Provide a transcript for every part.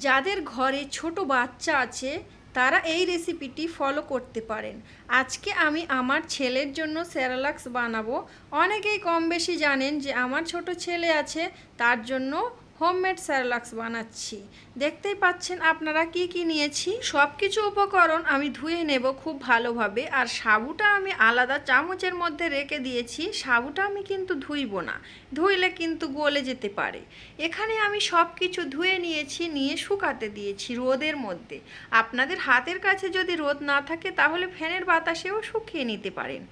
যাদের ঘরে ছোট বাচ্চা আছে তারা এই রেসিপিটি ফলো করতে পারেন। আজকে আমি আমার ছেলের জন্য সেরেলাক্স বানাবো। অনেকেই কম বেশি জানেন যে আমার ছোট ছেলে আছে, তার জন্য হোমমেড সেরেলাক্স বানাচ্ছি। দেখতেই পাচ্ছেন আপনারা কি কি নিয়েছি। সব কিছু উপকরণ আমি ধুয়ে নেব খুব ভালোভাবে। আর সাবুটা আমি আলাদা চামচের মধ্যে রেখে দিয়েছি। সাবুটা আমি কিন্তু ধুইব না, ধুইলে কিন্তু গলে যেতে পারে। এখানে আমি সব কিছু ধুয়ে নিয়েছি, নিয়ে শুকাতে দিয়েছি রোদের মধ্যে। আপনাদের হাতের কাছে যদি রোদ না থাকে তাহলে ফ্যানের বাতাসেও শুকিয়ে নিতে পারেন।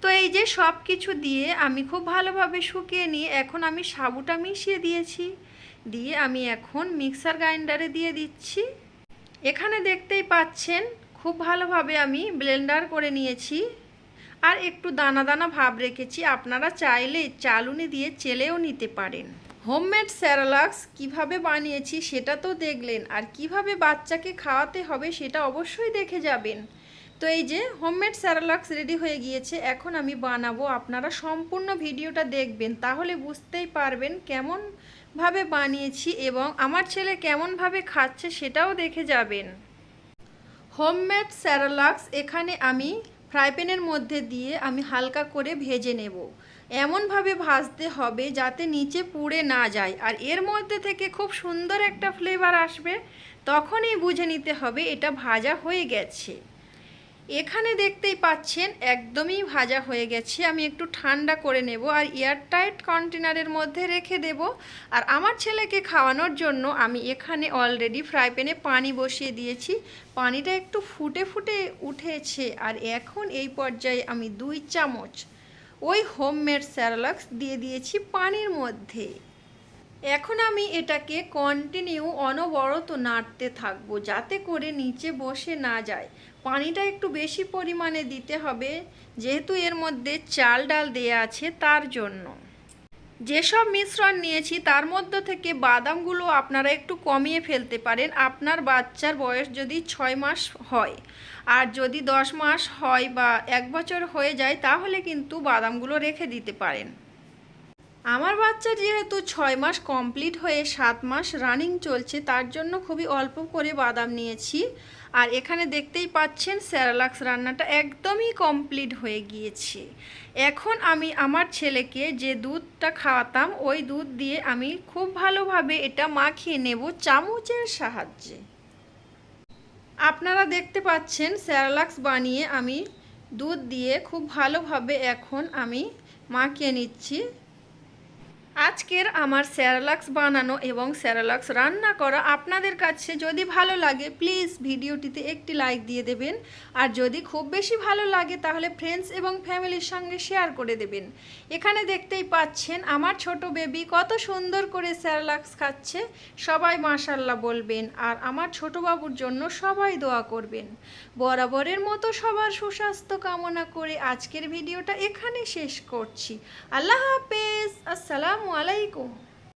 তো এই যে সব কিছু দিয়ে আমি খুব ভালোভাবে শুকিয়ে নিয়ে এখন আমি সাবুটা মিশিয়ে দিয়েছি, দিয়ে আমি এখন মিক্সার গ্রাইন্ডারে দিয়ে দিচ্ছি। এখানে দেখতেই পাচ্ছেন খুব ভালোভাবে আমি ব্লেন্ডার করে নিয়েছি। আর একটু দানা দানা ভাব রেখেছি, আপনারা চাইলে চালুনি দিয়ে চেলেও নিতে পারেন। হোমমেড সেরেলাক্স কিভাবে বানিয়েছি সেটা তো দেখলেন, আর কিভাবে বাচ্চাকে খাওয়াতে হবে সেটা অবশ্যই দেখে যাবেন। তো এই যে হোমমেড সেরেলাক্স রেডি হয়ে গিয়েছে, এখন আমি বানাবো। আপনারা সম্পূর্ণ ভিডিওটা দেখবেন, তাহলে বুঝতেই পারবেন কেমনভাবে বানিয়েছি এবং আমার ছেলে কেমনভাবে খাচ্ছে সেটাও দেখে যাবেন। হোমমেড সেরেলাক্স এখানে আমি ফ্রাই প্যানের মধ্যে দিয়ে আমি হালকা করে ভেজে নেব। এমনভাবে ভাজতে হবে যাতে নিচে পুড়ে না যায়, আর এর মধ্যে থেকে খুব সুন্দর একটা ফ্লেভার আসবে। তখনই বুঝে নিতে হবে এটা ভাজা হয়ে গেছে। এখানে দেখতেই পাচ্ছেন একদমই ভাজা হয়ে গেছে। আমি একটু ঠান্ডা করে নেব আর এয়ারটাইট কন্টেনারের মধ্যে রেখে দেব। আর আমার ছেলেকে খাওয়ানোর জন্য আমি এখানে অলরেডি ফ্রাই প্যানে পানি বসিয়ে দিয়েছি। পানিটা একটু ফুটে ফুটে উঠেছে, আর এখন এই পর্যায়ে আমি 2 চামচ ওই হোমমেড সেরেলাক্স দিয়ে দিয়েছি পানির মধ্যে। এখন আমি এটাকে কন্টিনিউ অনবরত নাড়তে থাকবো যাতে করে নিচে বসে না যায়। পানিটা একটু বেশি পরিমাণে দিতে হবে, যেহেতু এর মধ্যে চাল ডাল দেয়া আছে তার জন্য। যেসব মিশ্রণ নিয়েছি তার মধ্য থেকে বাদামগুলো আপনারা একটু কমিয়ে ফেলতে পারেন। আপনার বাচ্চার বয়স যদি 6 মাস হয়, আর যদি 10 মাস হয় বা 1 বছর হয়ে যায় তাহলে কিন্তু বাদামগুলো রেখে দিতে পারেন। আমার বাচ্চা যেহেতু 6 মাস কমপ্লিট হয়ে 7 মাস রানিং চলছে, তার জন্য খুবই অল্প করে বাদাম নিয়েছি। আর এখানে দেখতেই পাচ্ছেন সেরেলাক্স রান্নাটা একদমই কমপ্লিট হয়ে গিয়েছে। এখন আমি আমার ছেলেকে যে দুধটা খাওয়াতাম ওই দুধ দিয়ে আমি খুব ভালোভাবে এটা মাখিয়ে নেব চামচের সাহায্যে। আপনারা দেখতে পাচ্ছেন সেরেলাক্স বানিয়ে আমি দুধ দিয়ে খুব ভালোভাবে এখন আমি মাখিয়ে নিচ্ছি। আজকের আমার সেরেলাক্স বানানো এবং সেরেলাক্স রান্না করা আপনাদের কাছে যদি ভালো লাগে প্লিজ ভিডিওটিতে একটি লাইক দিয়ে দেবেন। আর যদি খুব বেশি ভালো লাগে তাহলে ফ্রেন্ডস এবং ফ্যামিলির সঙ্গে শেয়ার করে দেবেন। এখানে দেখতেই পাচ্ছেন আমার ছোট বেবি কত সুন্দর করে সেরেলাক্স খাচ্ছে। সবাই মাশাআল্লাহ বলবেন, আর আমার ছোট বাবুর জন্য সবাই দোয়া করবেন। বরাবরের মতো সবার সুস্বাস্থ্য কামনা করে আজকের ভিডিওটা এখানে শেষ করছি। আল্লাহ হাফেজ, আসসালামু আলাইকুম।